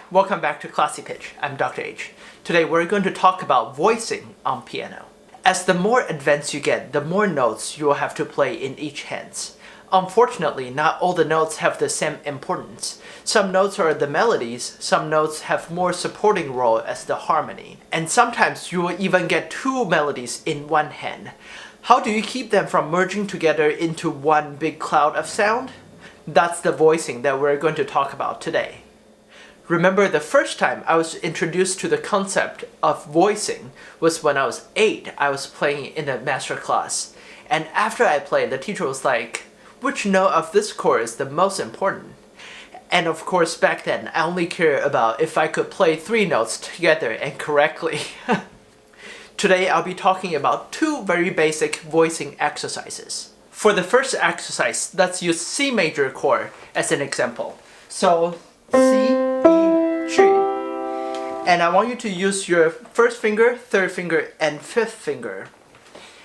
welcome back to Classy Pitch. I'm Dr. H. Today we're going to talk about voicing on piano. As the more advanced you get, the more notes you will have to play in each hand. Unfortunately, not all the notes have the same importance. Some notes are the melodies, some notes have more supporting role as the harmony, and sometimes you will even get two melodies in one hand. How do you keep them from merging together into one big cloud of sound? That's the voicing that we're going to talk about today. Remember, the first time I was introduced to the concept of voicing was when I was 8. I was playing in a master class, and after I played, the teacher was like, which note of this chord is the most important? And of course, back then, I only cared about if I could play 3 notes together and correctly. Today, I'll be talking about 2 very basic voicing exercises. For the first exercise, let's use C major chord as an example. So, C, E, G. And I want you to use your first finger, third finger, and fifth finger.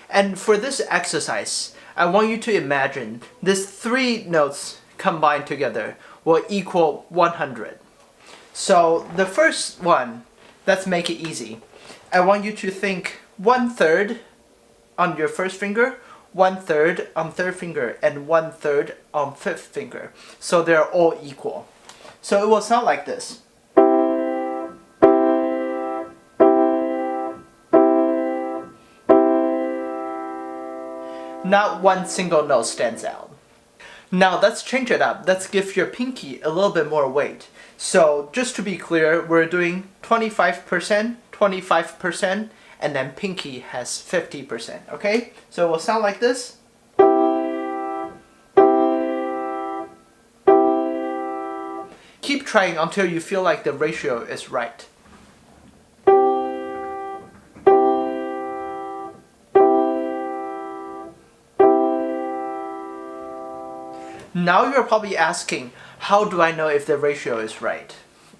And for this exercise, I want you to imagine these 3 notes combined together will equal 100. So the first one, let's make it easy. I want you to think 1/3 on your first finger, 1/3 on third finger, and 1/3 on fifth finger. So they're all equal. So it will sound like this. Not one single note stands out. Now let's change it up. Let's give your pinky a little bit more weight. So just to be clear, we're doing 25%, 25%, and then pinky has 50%, okay? So it will sound like this. Keep trying until you feel like the ratio is right. Now you're probably asking, how do I know if the ratio is right?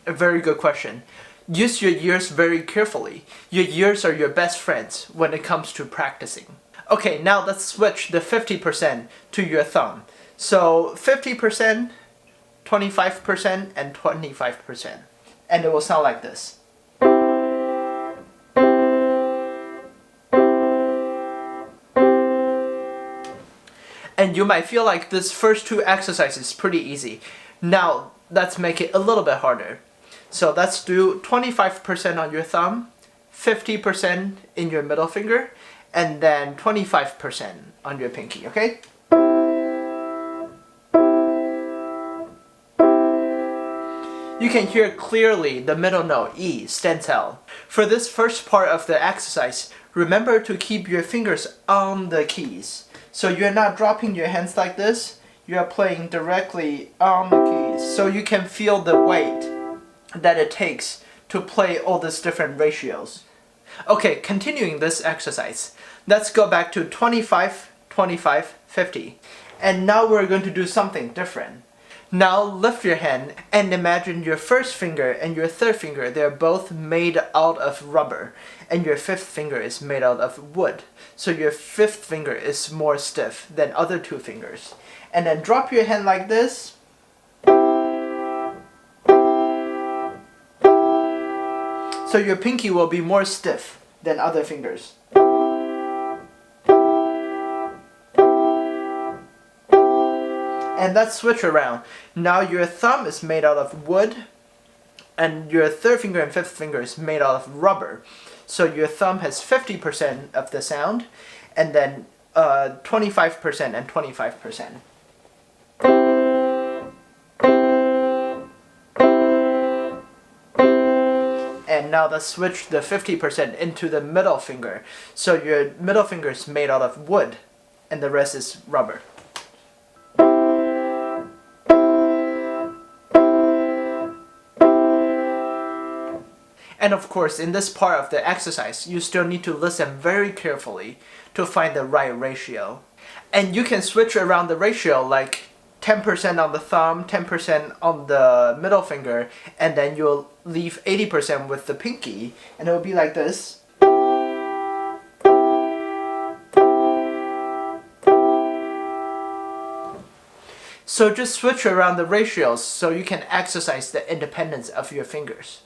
A very good question. Use your ears very carefully. Your ears are your best friends when it comes to practicing. Okay, now let's switch the 50% to your thumb. So 50%, 25%, and 25%. And it will sound like this. And you might feel like this first 2 exercises is pretty easy. Now, let's make it a little bit harder. So let's do 25% on your thumb, 50% in your middle finger, and then 25% on your pinky, okay? You can hear clearly the middle note, E, stands out. For this first part of the exercise, remember to keep your fingers on the keys. So you're not dropping your hands like this, you are playing directly on the keys. So you can feel the weight that it takes to play all these different ratios. Okay, continuing this exercise, let's go back to 25, 25, 50. And now we're going to do something different. Now lift your hand and imagine your first finger and your third finger, they're both made out of rubber, and your fifth finger is made out of wood. So your fifth finger is more stiff than other 2 fingers. And then drop your hand like this. So your pinky will be more stiff than other fingers. And let's switch around. Now your thumb is made out of wood, and your third finger and fifth finger is made out of rubber. So your thumb has 50% of the sound, and then 25% and 25%. And now let's switch the 50% into the middle finger. So your middle finger is made out of wood, and the rest is rubber. And of course, in this part of the exercise, you still need to listen very carefully to find the right ratio. And you can switch around the ratio, like 10% on the thumb, 10% on the middle finger, and then you'll leave 80% with the pinky, and it will be like this. So just switch around the ratios so you can exercise the independence of your fingers.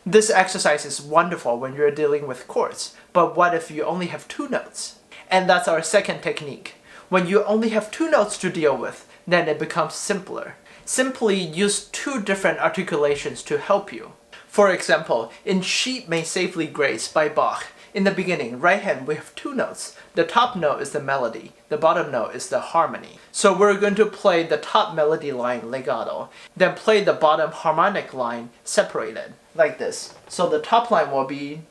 This exercise is wonderful when you're dealing with chords, but what if you only have 2 notes? And that's our second technique. When you only have 2 notes to deal with, then it becomes simpler. Simply use 2 different articulations to help you. For example, in Sheep May Safely Grace by Bach, in the beginning, right hand, we have 2 notes. The top note is the melody, the bottom note is the harmony. So we're going to play the top melody line legato, then play the bottom harmonic line separated, like this. So the top line will be,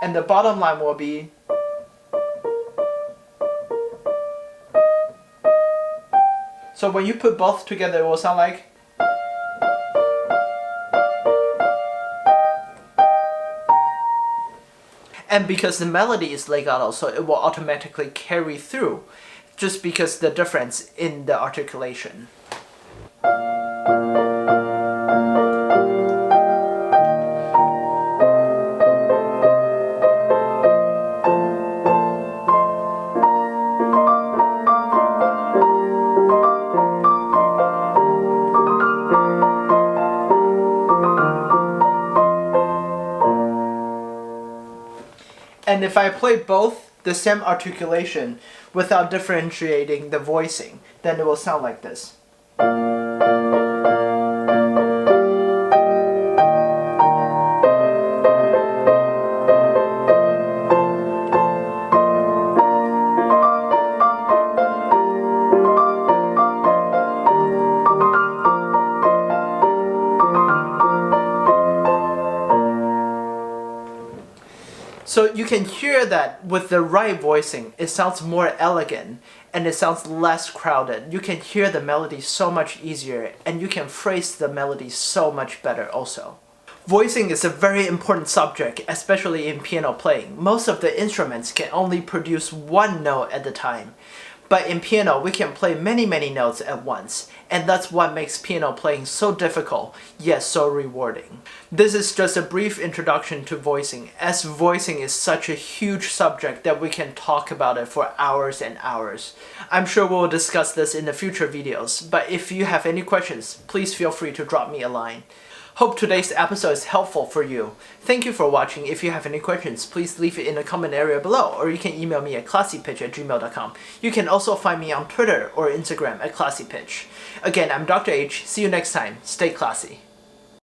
and the bottom line will be, so when you put both together, it will sound like, and because the melody is legato, so it will automatically carry through, just because the difference in the articulation. And if I play both the same articulation without differentiating the voicing, then it will sound like this. So you can hear that with the right voicing, it sounds more elegant and it sounds less crowded. You can hear the melody so much easier and you can phrase the melody so much better also. Voicing is a very important subject, especially in piano playing. Most of the instruments can only produce 1 note at a time. But in piano, we can play many notes at once, and that's what makes piano playing so difficult, yet so rewarding. This is just a brief introduction to voicing, as voicing is such a huge subject that we can talk about it for hours and hours. I'm sure we'll discuss this in the future videos, but if you have any questions, please feel free to drop me a line. Hope today's episode is helpful for you. Thank you for watching. If you have any questions, please leave it in the comment area below, or you can email me at classypitch@gmail.com. You can also find me on Twitter or Instagram at classypitch. Again, I'm Dr. H. See you next time. Stay classy.